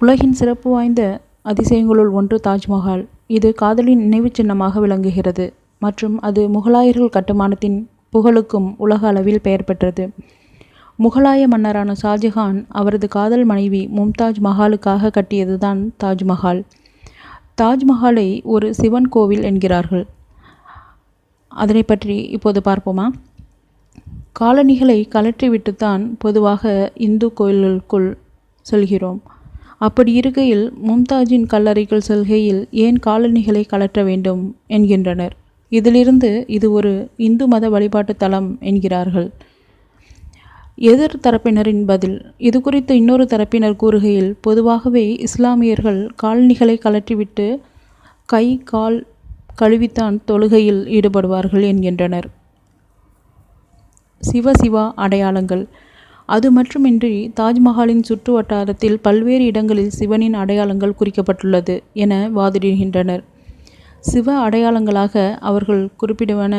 உலகின் சிறப்பு வாய்ந்த அதிசயங்களுள் ஒன்று தாஜ்மஹால். இது காதலின் நினைவுச் சின்னமாக விளங்குகிறது மற்றும் அது முகலாயர்கள் கட்டுமானத்தின் புகழுக்கும் உலக அளவில் பெயர் பெற்றது. முகலாய மன்னரான ஷாஜஹான் அவரது காதல் மனைவி மும்தாஜ் மஹாலுக்காக கட்டியதுதான் தாஜ்மஹால். தாஜ்மஹாலை ஒரு சிவன் கோவில் என்கிறார்கள். அதனை பற்றி இப்போது பார்ப்போமா? காலணிகளை கழற்றிவிட்டுத்தான் பொதுவாக இந்து கோயில்களுக்குள் செல்கிறோம். அப்படி இருக்கையில் மும்தாஜின் கல்லறைக்குள் செல்கையில் ஏன் காலணிகளை கழற்ற வேண்டும் என்கின்றனர். இதிலிருந்து இது ஒரு இந்து மத வழிபாட்டு தலம் என்கிறார்கள். எதிர் தரப்பினரின் பதில். இது குறித்து இன்னொரு தரப்பினர் கூறுகையில், பொதுவாகவே இஸ்லாமியர்கள் காலணிகளை கழற்றிவிட்டு கை கால் கழுவித்தான் தொழுகையில் ஈடுபடுவார்கள் என்கின்றனர். சிவா அடையாளங்கள். அது மட்டுமின்றி தாஜ்மஹாலின் சுற்று வட்டாரத்தில் பல்வேறு இடங்களில் சிவனின் அடையாளங்கள் குறிக்கப்பட்டுள்ளது என வாதிடுகின்றனர். சிவ அடையாளங்களாக அவர்கள் குறிப்பிடுவன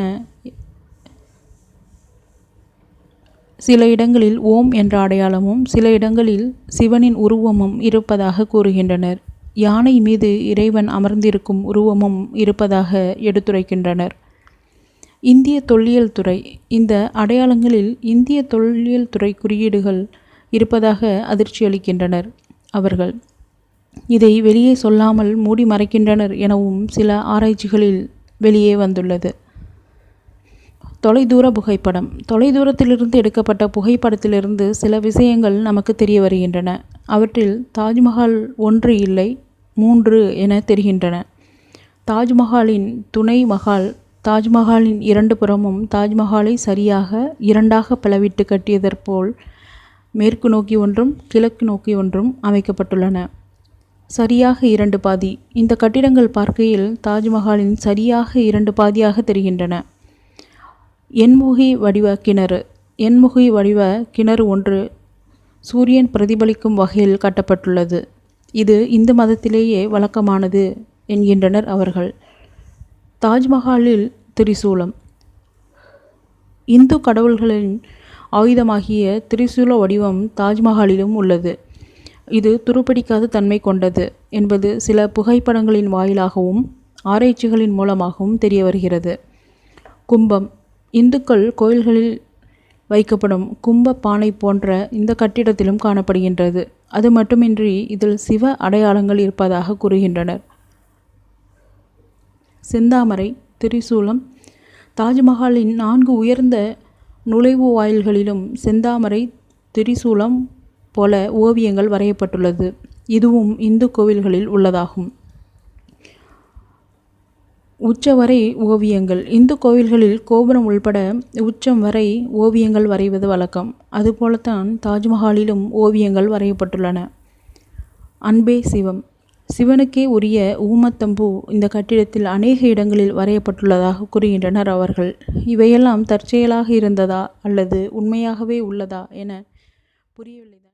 சில இடங்களில் ஓம் என்ற அடையாளமும் சில இடங்களில் சிவனின் உருவமும் இருப்பதாக கூறுகின்றனர். யானை மீது இறைவன் அமர்ந்திருக்கும் உருவமும் இருப்பதாக எடுத்துரைக்கின்றனர். இந்திய தொல்லியல் துறை. இந்த அடையாளங்களில் இந்திய தொல்லியல் துறை குறியீடுகள் இருப்பதாக அதிர்ச்சியளிக்கின்றனர் அவர்கள். இதை வெளியே சொல்லாமல் மூடி மறைக்கின்றனர் எனவும் சில ஆராய்ச்சிகளில் வெளியே வந்துள்ளது. தொலைதூர புகைப்படம். தொலைதூரத்திலிருந்து எடுக்கப்பட்ட புகைப்படத்திலிருந்து சில விஷயங்கள் நமக்கு தெரிய வருகின்றன. அவற்றில் தாஜ்மஹால் 1 இல்லை 3 என தெரிகின்றன. தாஜ்மஹாலின் துணை மஹால் தாஜ்மஹாலின் 2 புறமும் தாஜ்மஹாலை சரியாக 2ஆக பிளவிட்டு கட்டியதற்போல் மேற்கு நோக்கி ஒன்றும் கிழக்கு நோக்கி ஒன்றும் அமைக்கப்பட்டுள்ளன. சரியாக 2 பாதி. இந்த கட்டிடங்கள் பார்க்கையில் தாஜ்மஹாலின் சரியாக 2 பாதியாக தெரிகின்றன. எண்முகி வடிவ கிணறு. எண்முகி வடிவ கிணறு ஒன்று சூரியன் பிரதிபலிக்கும் வகையில் கட்டப்பட்டுள்ளது. இது இந்து மதத்திலேயே வழக்கமானது என்கின்றனர் அவர்கள். தாஜ்மஹாலில் திரிசூலம். இந்து கடவுள்களின் ஆயுதமாகிய திரிசூல வடிவம் தாஜ்மஹாலிலும் உள்ளது. இது துருப்பிடிக்காத தன்மை கொண்டது என்பது சில புகைப்படங்களின் வாயிலாகவும் ஆராய்ச்சிகளின் மூலமாகவும் தெரிய வருகிறது. கும்பம். இந்துக்கள் கோயில்களில் வைக்கப்படும் கும்ப பானை போன்ற இந்த கட்டிடத்திலும் காணப்படுகின்றது. அது மட்டுமின்றி இதில் சிவ அடையாளங்கள் இருப்பதாக கூறுகின்றனர். செந்தாமரை, திரிசூலம். தாஜ்மஹாலின் 4 உயர்ந்த நுழைவு வாயில்களிலும் செந்தாமரை, திரிசூலம் போல ஓவியங்கள் வரையப்பட்டுள்ளது. இதுவும் இந்து கோவில்களில் உள்ளதாகும். உச்சவரை ஓவியங்கள். இந்து கோவில்களில் கோபுரம் உள்பட உச்சம் வரை ஓவியங்கள் வரைவது வழக்கம். அதுபோலத்தான் தாஜ்மஹாலிலும் ஓவியங்கள் வரையப்பட்டுள்ளன. அன்பே சிவம். சிவனுக்கே உரிய ஊமத்தம்பூ இந்த கட்டிடத்தில் அநேக இடங்களில் வரையப்பட்டுள்ளதாக கூறுகின்றனர் அவர்கள். இவையெல்லாம் தற்செயலாக இருந்ததா அல்லது உண்மையாகவே உள்ளதா என புரியவில்லை.